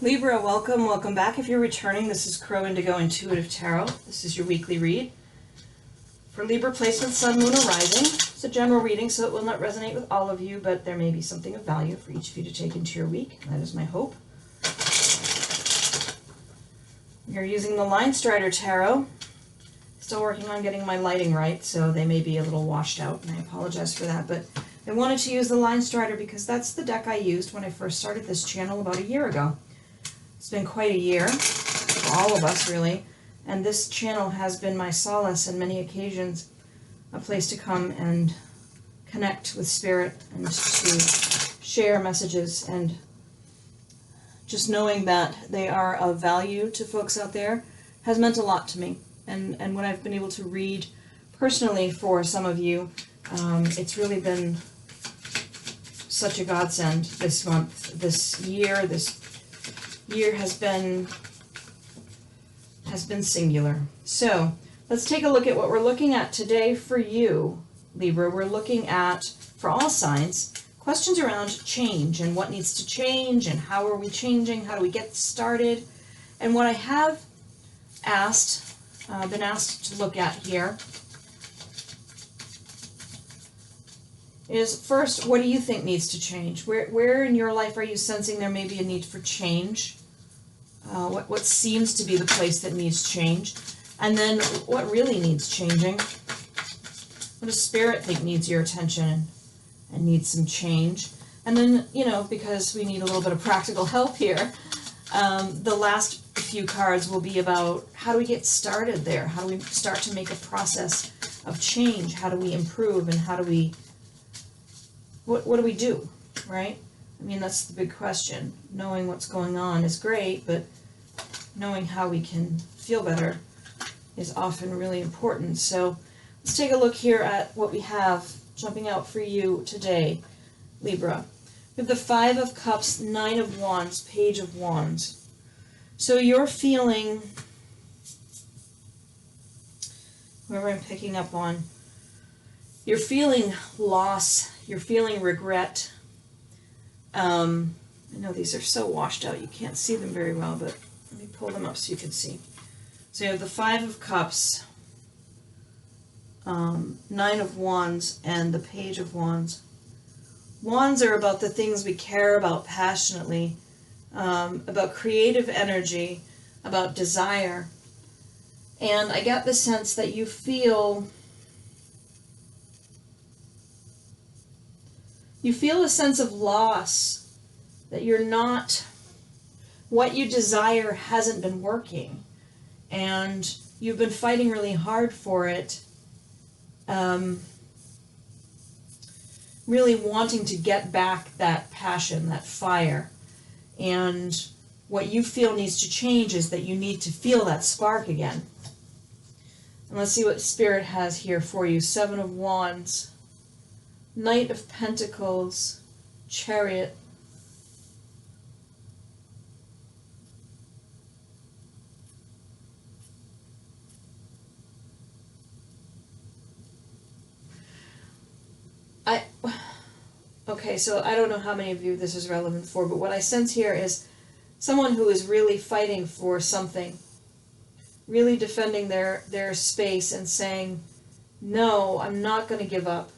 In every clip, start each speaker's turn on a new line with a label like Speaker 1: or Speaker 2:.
Speaker 1: Libra, welcome, welcome back. If you're returning, this is Crow Indigo Intuitive Tarot. This is your weekly read for Libra placement, Sun, Moon, or Rising. It's a general reading, so it will not resonate with all of you, but there may be something of value for each of you to take into your week. That is my hope. You're using the Linestrider Tarot. Still working on getting my lighting right, so they may be a little washed out, and I apologize for that, but I wanted to use the Linestrider because that's the deck I used when I first started this channel about a year ago. It's been quite a year, for all of us really, and this channel has been my solace on many occasions, a place to come and connect with Spirit and to share messages, and just knowing that they are of value to folks out there has meant a lot to me. And when I've been able to read personally for some of you, it's really been such a godsend this month, this year has been singular. So let's take a look at what we're looking at today for you, Libra. We're looking at, for all signs, questions around change and what needs to change and how are we changing, how do we get started. And what I have been asked to look at here is, first, what do you think needs to change? Where in your life are you sensing there may be a need for change? What seems to be the place that needs change? And then what really needs changing? What does Spirit think needs your attention and needs some change? And then, because we need a little bit of practical help here, the last few cards will be about how do we get started there? How do we start to make a process of change? How do we improve, and how do we, what do we do, right? I mean, that's the big question. Knowing what's going on is great, but knowing how we can feel better is often really important. So let's take a look here at what we have jumping out for you today, Libra. We have the Five of Cups, Nine of Wands, Page of Wands. So you're feeling, whoever I'm picking up on, you're feeling loss, you're feeling regret. I know these are so washed out you can't see them very well, but let me pull them up so you can see. So you have the Five of Cups, Nine of Wands, and the Page of Wands. Wands are about the things we care about passionately, about creative energy, about desire. And I get the sense that you feel a sense of loss, that you're not, what you desire hasn't been working, and you've been fighting really hard for it, really wanting to get back that passion, that fire. And what you feel needs to change is that you need to feel that spark again. And let's see what Spirit has here for you. Seven of Wands, Knight of Pentacles, Chariot, okay, so I don't know how many of you this is relevant for, but what I sense here is someone who is really fighting for something, really defending their space and saying, no, I'm not going to give up.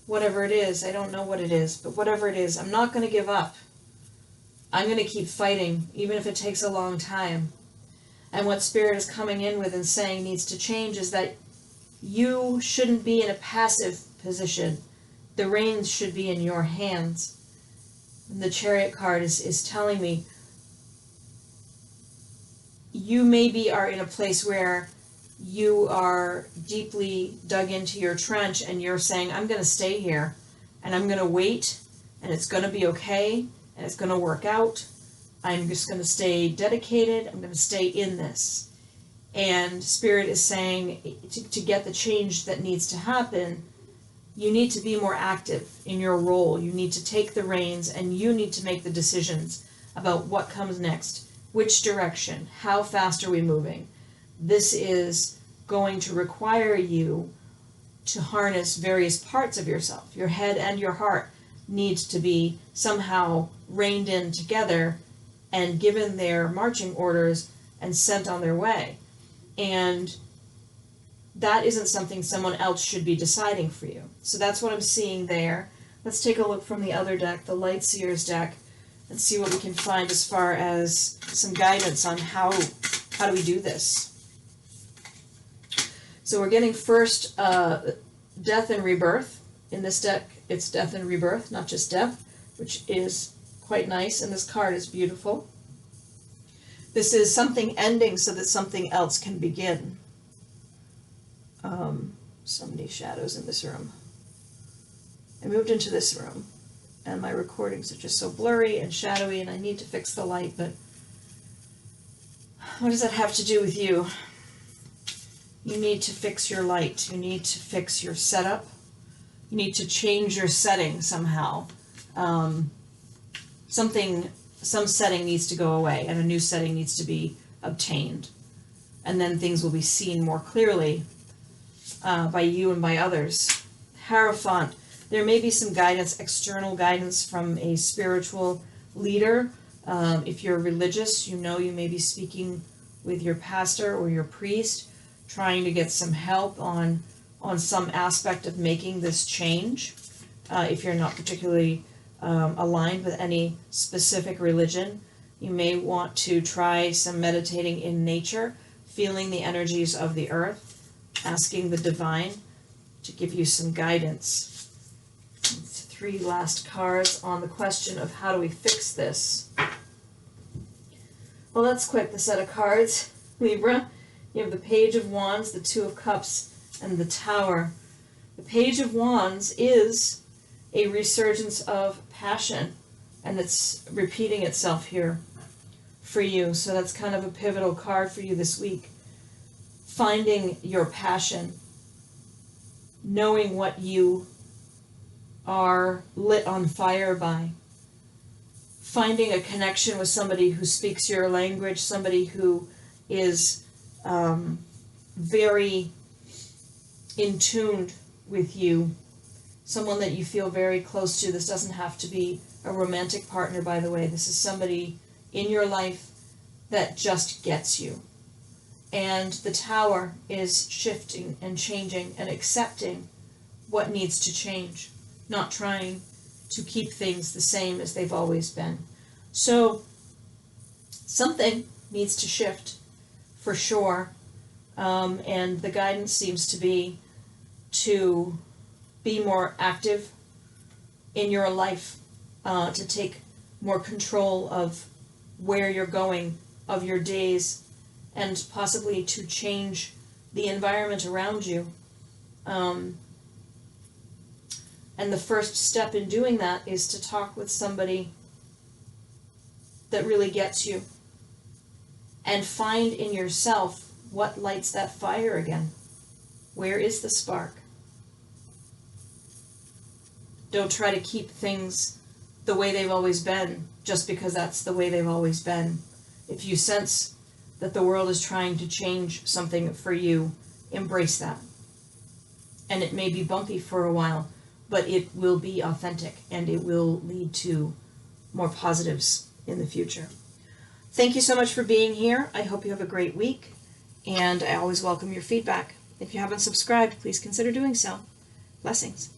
Speaker 1: Whatever it is, I don't know what it is, but whatever it is, I'm not going to give up. I'm going to keep fighting, even if it takes a long time. And what Spirit is coming in with and saying needs to change is that you shouldn't be in a passive position. The reins should be in your hands. And the Chariot card is telling me you maybe are in a place where you are deeply dug into your trench and you're saying, I'm going to stay here and I'm going to wait and it's going to be okay and it's going to work out. I'm just going to stay dedicated. I'm going to stay in this. And Spirit is saying to get the change that needs to happen, you need to be more active in your role. You need to take the reins and you need to make the decisions about what comes next, which direction, how fast are we moving. This is going to require you to harness various parts of yourself. Your head and your heart need to be somehow reined in together and given their marching orders and sent on their way. And that isn't something someone else should be deciding for you. So that's what I'm seeing there. Let's take a look from the other deck, the LightSeers deck, and see what we can find as far as some guidance on how do we do this. So we're getting first death and rebirth. In this deck, it's death and rebirth, not just death, which is quite nice, and this card is beautiful. This is something ending so that something else can begin. So many shadows in this room. I moved into this room, and my recordings are just so blurry and shadowy, and I need to fix the light, but what does that have to do with you? You need to fix your light. You need to fix your setup. You need to change your setting somehow. Some setting needs to go away, and a new setting needs to be obtained. And then things will be seen more clearly by you and by others. Hierophant. There may be some guidance, external guidance from a spiritual leader. If you're religious, you know you may be speaking with your pastor or your priest, trying to get some help on some aspect of making this change. If you're not particularly aligned with any specific religion, you may want to try some meditating in nature, feeling the energies of the earth, asking the divine to give you some guidance. It's 3 last cards on the question of how do we fix this. Well, that's quick, the set of cards, Libra. You have the Page of Wands, the 2 of Cups, and the Tower. The Page of Wands is a resurgence of passion, and it's repeating itself here for you. So that's kind of a pivotal card for you this week. Finding your passion, knowing what you are lit on fire by, finding a connection with somebody who speaks your language, somebody who is very in tune with you, someone that you feel very close to. This doesn't have to be a romantic partner, by the way. This is somebody in your life that just gets you. And the Tower is shifting and changing and accepting what needs to change, not trying to keep things the same as they've always been. So something needs to shift for sure. And the guidance seems to be more active in your life, to take more control of where you're going, of your days, and possibly to change the environment around you. And the first step in doing that is to talk with somebody that really gets you and find in yourself what lights that fire again. Where is the spark? Don't try to keep things the way they've always been just because that's the way they've always been. If you sense that the world is trying to change something for you, embrace that. And it may be bumpy for a while, but it will be authentic and it will lead to more positives in the future. Thank you so much for being here. I hope you have a great week, and I always welcome your feedback. If you haven't subscribed, please consider doing so. Blessings.